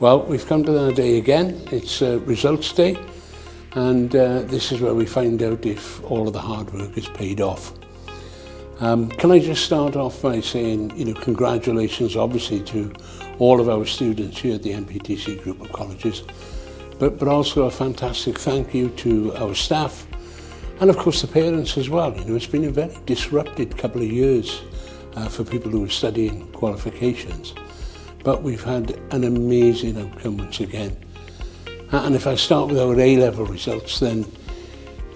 Well, we've come to that day again. It's results day, and this is where we find out if all of the hard work is paid off. Can I just start off by saying, congratulations obviously to all of our students here at the MPTC group of colleges, but also a fantastic thank you to our staff and of course the parents as well. It's been a very disrupted couple of years for people who are studying qualifications, but we've had an amazing outcome once again. And if I start with our A-level results, then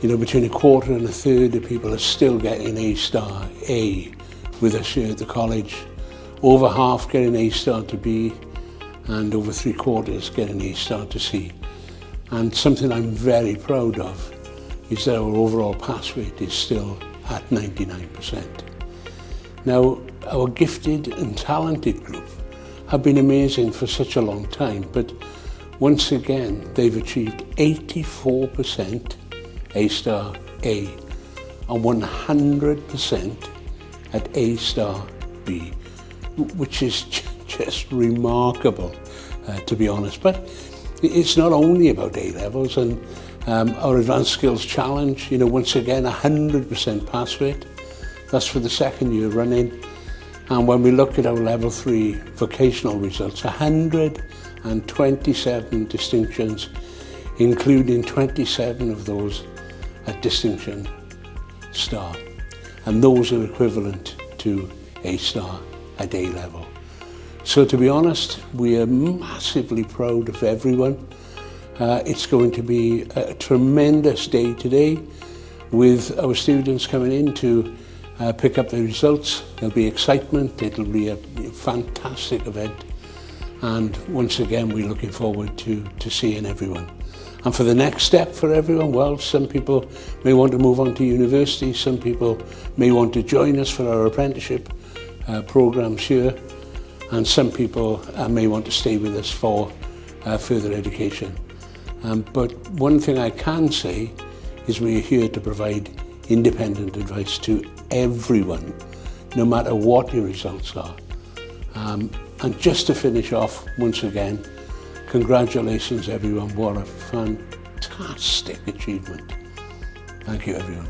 between a quarter and a third of people are still getting A-star A with us here at the college. Over half getting A-star to B, and over 3/4 getting A-star to C. And something I'm very proud of is that our overall pass rate is still at 99%. Now, our gifted and talented group have been amazing for such a long time, but once again, they've achieved 84% A-star A and 100% at A-star B, which is just remarkable, to be honest. But it's not only about A-levels, and our Advanced Skills Challenge, once again, 100% pass rate. That's for the second year running. And when we look at our level 3 vocational results, 127 distinctions, including 27 of those at distinction star. And those are equivalent to A-star at A-level. So to be honest, we are massively proud of everyone. It's going to be a tremendous day today with our students coming in to pick up their results. There'll be excitement, it'll be a fantastic event, and once again we're looking forward to seeing everyone. And for the next step for everyone, well, some people may want to move on to university, some people may want to join us for our apprenticeship programs here, and some people may want to stay with us for further education. But one thing I can say is we are here to provide independent advice to everyone, no matter what your results are. And just to finish off, once again, congratulations everyone, what a fantastic achievement. Thank you everyone.